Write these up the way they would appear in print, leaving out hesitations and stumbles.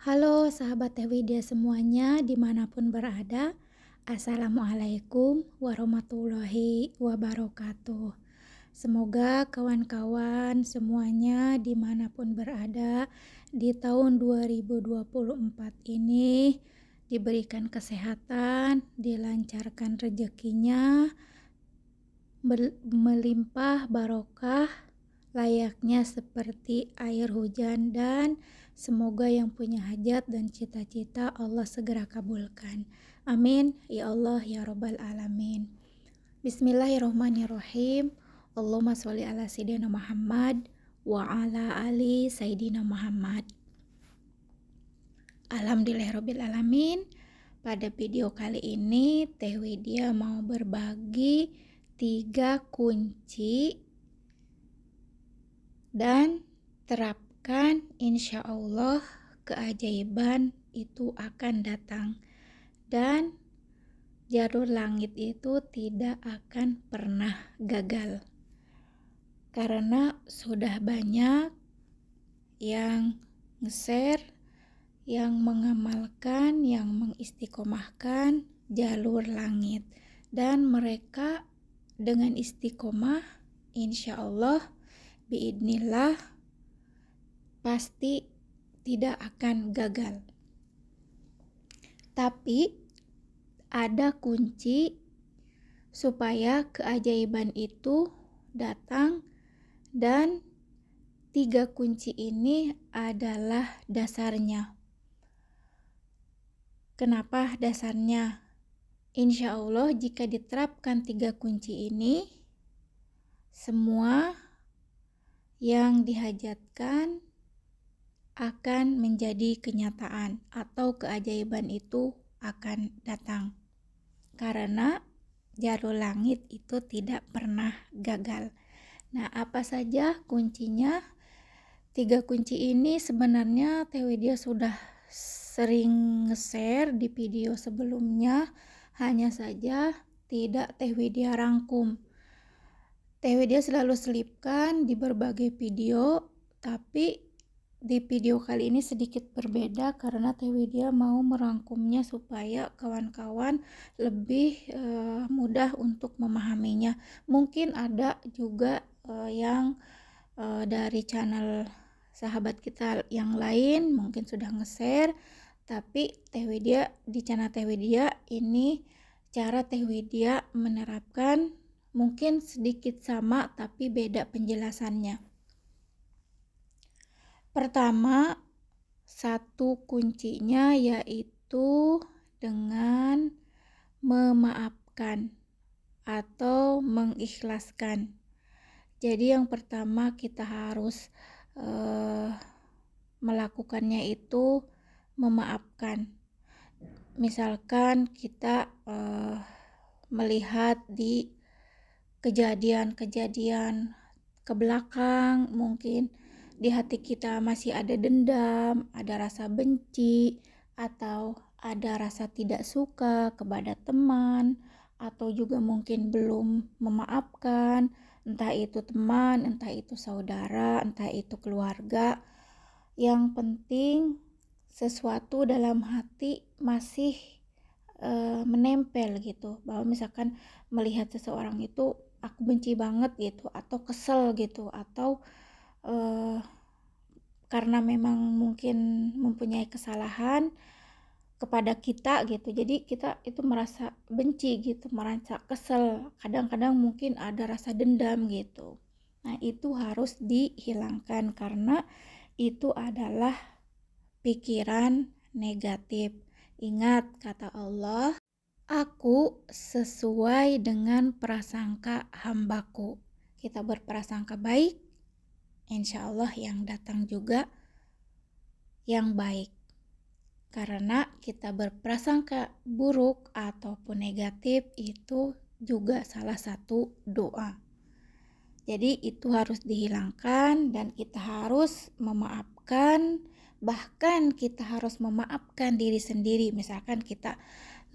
Halo sahabat Teh Widya semuanya dimanapun berada. Assalamualaikum warahmatullahi wabarakatuh. Semoga kawan-kawan semuanya dimanapun berada di tahun 2024 ini diberikan kesehatan, dilancarkan rezekinya, melimpah barokah layaknya seperti air hujan, dan semoga yang punya hajat dan cita-cita Allah segera kabulkan. Amin ya Allah ya Rabbal Alamin. Bismillahirrohmanirrohim. Allahumma sholli ala Sayyidina Muhammad wa ala ali Sayyidina Muhammad. Alhamdulillahirabbil alamin. Pada video kali ini Teh Widya mau berbagi 3 kunci dan terapkan, insya Allah keajaiban itu akan datang dan jalur langit itu tidak akan pernah gagal, karena sudah banyak yang nge-share, yang mengamalkan, yang mengistiqomahkan jalur langit, dan mereka dengan istiqomah insya Allah biidnillah pasti tidak akan gagal. Tapi ada kunci supaya keajaiban itu datang, dan 3 kunci ini adalah dasarnya. Kenapa dasarnya? Insya Allah jika diterapkan 3 kunci ini, semua yang dihajatkan akan menjadi kenyataan atau keajaiban itu akan datang, karena jalur langit itu tidak pernah gagal. Nah, apa saja kuncinya? 3 kunci ini sebenarnya Teh Widya sudah sering nge-share di video sebelumnya, hanya saja tidak Teh Widya rangkum. Teh Widya selalu selipkan di berbagai video, tapi di video kali ini sedikit berbeda karena Teh Widya mau merangkumnya supaya kawan-kawan lebih mudah untuk memahaminya. Mungkin ada juga yang dari channel sahabat kita yang lain mungkin sudah nge-share, tapi Teh Widya di channel Teh Widya ini cara Teh Widya menerapkan mungkin sedikit sama tapi beda penjelasannya. Pertama, satu kuncinya yaitu dengan memaafkan atau mengikhlaskan. Jadi yang pertama kita harus melakukannya itu memaafkan. Misalkan kita melihat di kejadian-kejadian ke belakang, mungkin di hati kita masih ada dendam, ada rasa benci, atau ada rasa tidak suka kepada teman, atau juga mungkin belum memaafkan, entah itu teman, entah itu saudara, entah itu keluarga. Yang penting sesuatu dalam hati masih menempel gitu, bahwa misalkan melihat seseorang itu aku benci banget gitu, atau kesel gitu, atau karena memang mungkin mempunyai kesalahan kepada kita gitu, jadi kita itu merasa benci gitu, merasa kesel, kadang-kadang mungkin ada rasa dendam gitu. Nah, itu harus dihilangkan karena itu adalah pikiran negatif. Ingat kata Allah, aku sesuai dengan prasangka hambaku. Kita berprasangka baik, insya Allah yang datang juga yang baik. Karena kita berprasangka buruk ataupun negatif itu juga salah satu doa. Jadi itu harus dihilangkan dan kita harus memaafkan, bahkan kita harus memaafkan diri sendiri. Misalkan kita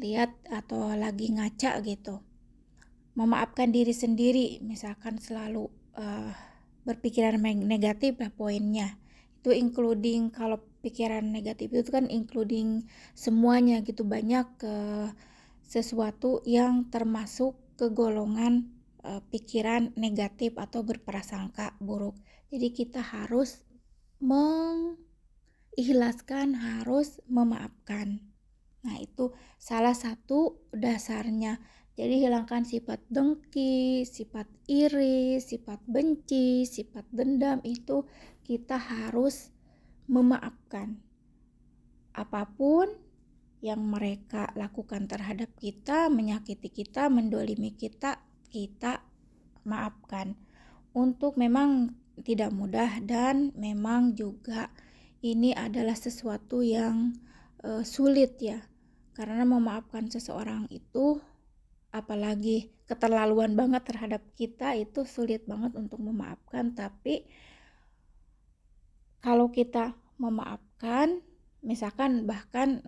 lihat atau lagi ngaca gitu, memaafkan diri sendiri, misalkan selalu berpikiran negatif lah poinnya. Itu including kalau pikiran negatif itu kan including semuanya gitu, banyak sesuatu yang termasuk ke golongan pikiran negatif atau berprasangka buruk. Jadi kita harus mengikhlaskan, harus memaafkan. Nah, itu salah satu dasarnya. Jadi hilangkan sifat dengki, sifat iri, sifat benci, sifat dendam, itu kita harus memaafkan. Apapun yang mereka lakukan terhadap kita, menyakiti kita, mendolimi kita, kita maafkan. Untuk memang tidak mudah dan memang juga ini adalah sesuatu yang sulit ya, karena memaafkan seseorang itu, apalagi keterlaluan banget terhadap kita, itu sulit banget untuk memaafkan. Tapi kalau kita memaafkan, misalkan bahkan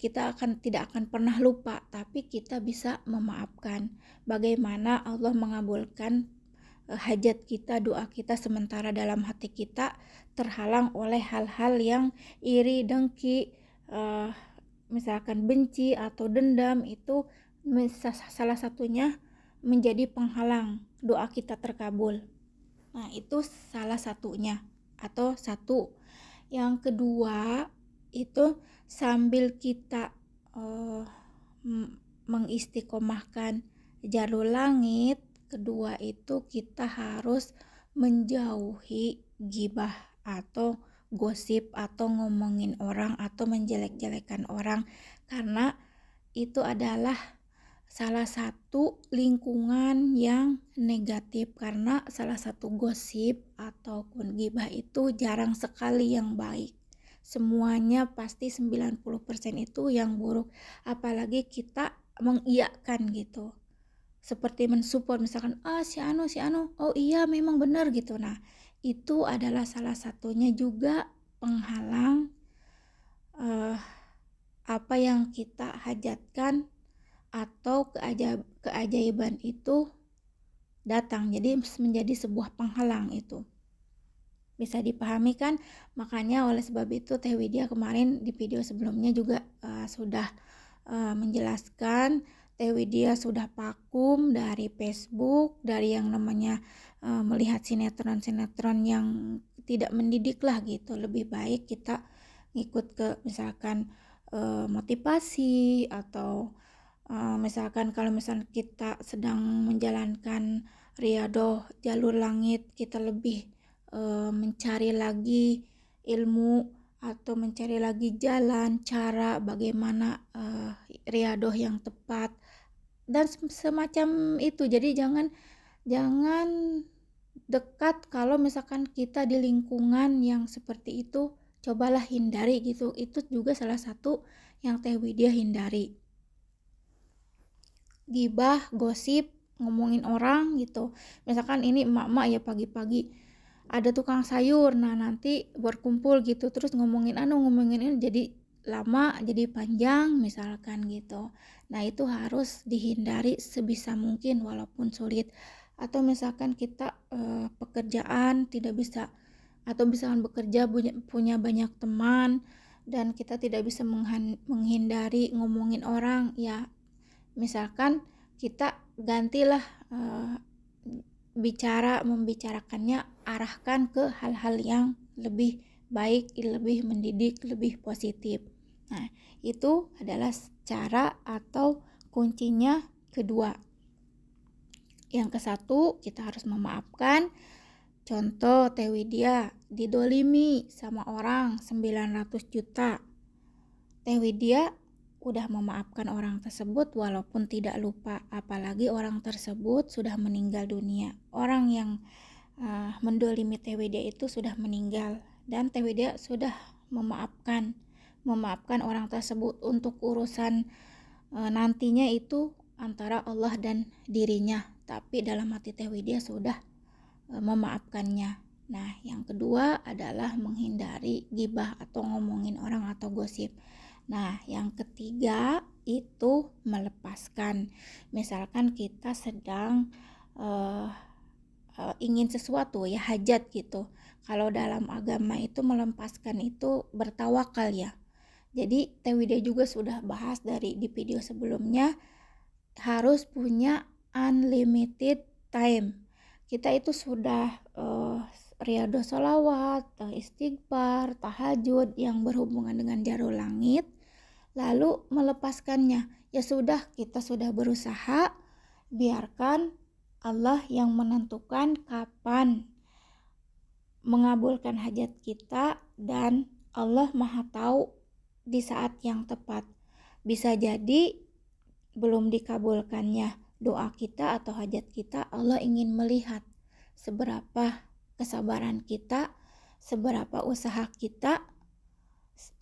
kita tidak akan pernah lupa, tapi kita bisa memaafkan. Bagaimana Allah mengabulkan hajat kita, doa kita, sementara dalam hati kita terhalang oleh hal-hal yang iri, dengki, misalkan benci atau dendam, itu salah satunya menjadi penghalang doa kita terkabul. Nah, itu salah satunya atau satu. Yang kedua itu sambil kita mengistiqomahkan jalur langit, kedua itu kita harus menjauhi gibah atau gosip atau ngomongin orang atau menjelek-jelekan orang, karena itu adalah salah satu lingkungan yang negatif. Karena salah satu gosip ataupun gibah itu jarang sekali yang baik, semuanya pasti 90% itu yang buruk. Apalagi kita mengiyakan gitu, seperti mensupport, misalkan si anu, oh iya memang benar gitu. Nah, itu adalah salah satunya juga penghalang apa yang kita hajatkan atau keajaiban itu datang, jadi menjadi sebuah penghalang. Itu bisa dipahami kan? Makanya oleh sebab itu Teh Widya kemarin di video sebelumnya juga sudah menjelaskan. Teh Widya sudah vakum dari Facebook, dari yang namanya melihat sinetron-sinetron yang tidak mendidik lah gitu. Lebih baik kita ngikut ke misalkan motivasi, atau misalkan kalau misalkan kita sedang menjalankan riyadhah jalur langit, kita lebih mencari lagi ilmu atau mencari lagi jalan, cara bagaimana riyadhah yang tepat dan semacam itu. Jadi jangan dekat kalau misalkan kita di lingkungan yang seperti itu, cobalah hindari gitu. Itu juga salah satu yang Teh Widya hindari. Gibah, gosip, ngomongin orang gitu. Misalkan ini emak-emak ya, pagi-pagi ada tukang sayur, nah nanti berkumpul gitu terus ngomongin ini, jadi lama, jadi panjang misalkan gitu. Nah, itu harus dihindari sebisa mungkin walaupun sulit. Atau misalkan kita pekerjaan tidak bisa, atau misalkan bekerja punya banyak teman dan kita tidak bisa menghindari ngomongin orang, ya misalkan kita gantilah membicarakannya, arahkan ke hal-hal yang lebih baik, lebih mendidik, lebih positif. Nah, itu adalah cara atau kuncinya kedua. Yang kesatu, kita harus memaafkan. Contoh Teh Widya didolimi sama orang 900 juta. Teh Widya udah memaafkan orang tersebut walaupun tidak lupa, apalagi orang tersebut sudah meninggal dunia. Orang yang mendolimi Teh Widya itu sudah meninggal dan Teh Widya sudah memaafkan orang tersebut. Untuk urusan nantinya itu antara Allah dan dirinya, tapi dalam hati Teh Widya sudah memaafkannya. Nah, yang kedua adalah menghindari gibah atau ngomongin orang atau gosip. Nah, yang ketiga itu melepaskan. Misalkan kita sedang ingin sesuatu ya, hajat gitu. Kalau dalam agama itu melepaskan itu bertawakal ya. Jadi Teh Widya juga sudah bahas di video sebelumnya, harus punya unlimited time. Kita itu sudah riyadhos sholawat, istighfar, tahajud yang berhubungan dengan jarul langit, lalu melepaskannya. Ya sudah, kita sudah berusaha, biarkan Allah yang menentukan kapan mengabulkan hajat kita, dan Allah Maha tahu di saat yang tepat. Bisa jadi belum dikabulkannya doa kita atau hajat kita, Allah ingin melihat seberapa kesabaran kita, seberapa usaha kita.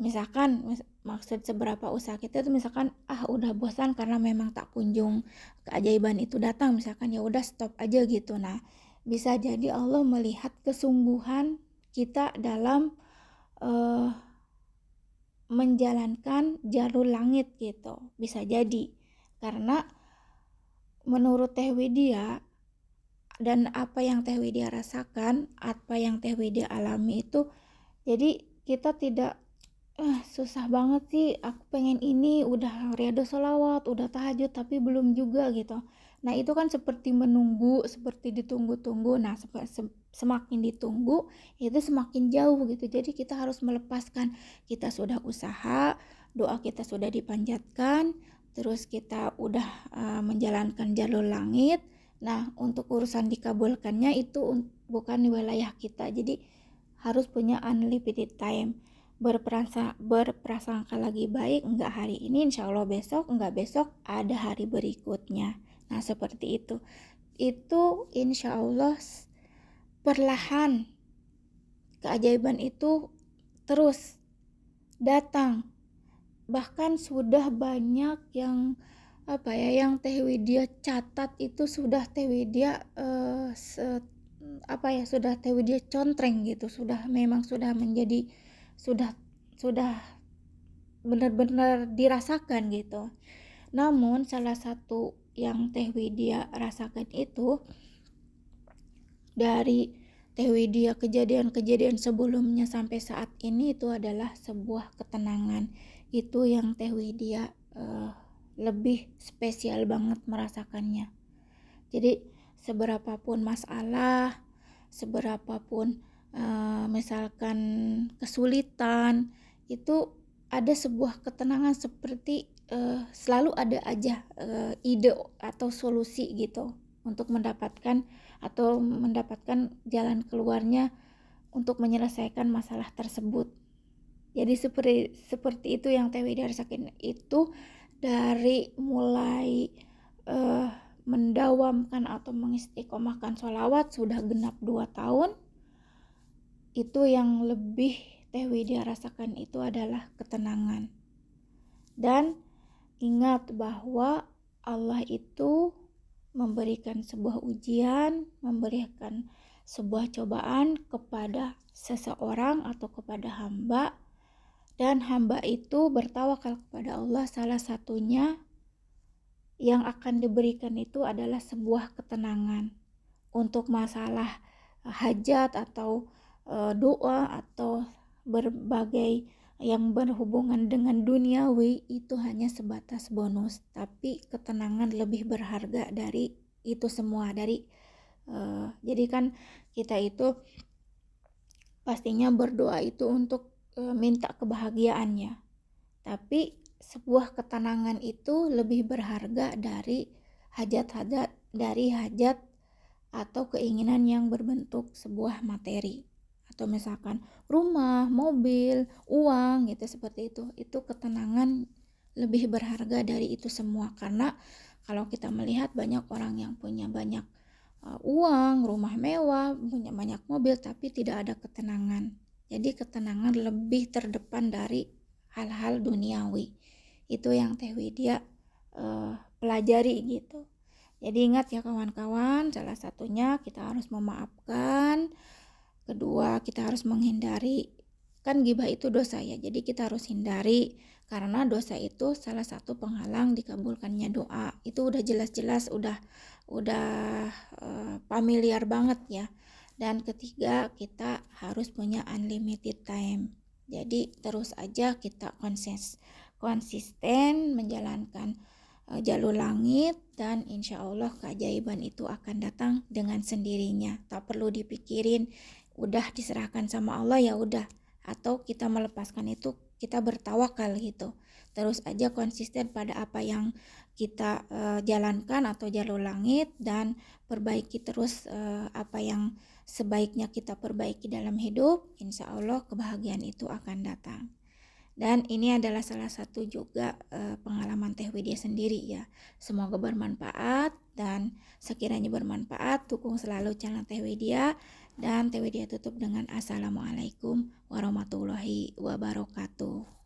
Misalkan maksud seberapa usaha kita itu misalkan udah bosan karena memang tak kunjung keajaiban itu datang, misalkan ya udah stop aja gitu. Nah, bisa jadi Allah melihat kesungguhan kita dalam menjalankan jalur langit gitu. Bisa jadi karena menurut Teh Widya dan apa yang Teh Widya rasakan, apa yang Teh Widya alami itu, jadi kita tidak susah banget sih, aku pengen ini, udah riyadhos sholawat, udah tahajud, tapi belum juga gitu. Nah itu kan seperti menunggu, seperti ditunggu-tunggu. Nah semakin ditunggu itu semakin jauh gitu. Jadi kita harus melepaskan. Kita sudah usaha, doa kita sudah dipanjatkan, terus kita udah menjalankan jalur langit. Nah untuk urusan dikabulkannya itu bukan di wilayah kita. Jadi harus punya unlimited time. Berprasangka lagi baik, enggak hari ini insya Allah besok, enggak besok ada hari berikutnya. Nah seperti itu insya Allah perlahan keajaiban itu terus datang. Bahkan sudah banyak yang yang Teh Widya catat itu sudah Teh Widya sudah Teh Widya contreng gitu, memang sudah menjadi sudah benar-benar dirasakan gitu. Namun salah satu yang Teh Widya rasakan itu dari Teh Widya kejadian-kejadian sebelumnya sampai saat ini itu adalah sebuah ketenangan. Itu yang Teh Widya lebih spesial banget merasakannya. Jadi seberapapun masalah, seberapapun misalkan kesulitan, itu ada sebuah ketenangan seperti selalu ada aja ide atau solusi gitu untuk mendapatkan jalan keluarnya untuk menyelesaikan masalah tersebut. Jadi seperti itu yang Teh Widya rasakan itu dari mulai mendawamkan atau mengistiqomahkan sholawat sudah genap 2 tahun. Itu yang lebih Teh Widya rasakan itu adalah ketenangan. Dan ingat bahwa Allah itu memberikan sebuah ujian, memberikan sebuah cobaan kepada seseorang atau kepada hamba, dan hamba itu bertawakal kepada Allah. Salah satunya yang akan diberikan itu adalah sebuah ketenangan untuk masalah hajat atau doa atau berbagai yang berhubungan dengan duniawi. Itu hanya sebatas bonus, tapi ketenangan lebih berharga dari itu semua. Jadi kan kita itu pastinya berdoa itu untuk minta kebahagiaannya, tapi sebuah ketenangan itu lebih berharga dari hajat atau keinginan yang berbentuk sebuah materi, atau misalkan rumah, mobil, uang gitu, seperti itu. Itu ketenangan lebih berharga dari itu semua. Karena kalau kita melihat banyak orang yang punya banyak uang, rumah mewah, punya banyak mobil, tapi tidak ada ketenangan. Jadi ketenangan lebih terdepan dari hal-hal duniawi. Itu yang Teh Widya pelajari gitu. Jadi ingat ya kawan-kawan, salah satunya kita harus memaafkan, kedua kita harus menghindari kan ghibah itu dosa ya, jadi kita harus hindari karena dosa itu salah satu penghalang dikabulkannya doa. Itu udah jelas-jelas udah familiar banget ya. Dan ketiga, kita harus punya unlimited time. Jadi terus aja kita konsisten menjalankan jalur langit, dan insya Allah keajaiban itu akan datang dengan sendirinya. Tak perlu dipikirin, udah diserahkan sama Allah ya udah. Atau kita melepaskan itu, kita bertawakal gitu. Terus aja konsisten pada apa yang kita jalankan atau jalur langit, dan perbaiki terus apa yang sebaiknya kita perbaiki dalam hidup. Insya Allah kebahagiaan itu akan datang. Dan ini adalah salah satu juga pengalaman Teh Widya sendiri ya. Semoga bermanfaat, dan sekiranya bermanfaat, dukung selalu channel Teh Widya. Dan Teh Widya tutup dengan Assalamualaikum warahmatullahi wabarakatuh.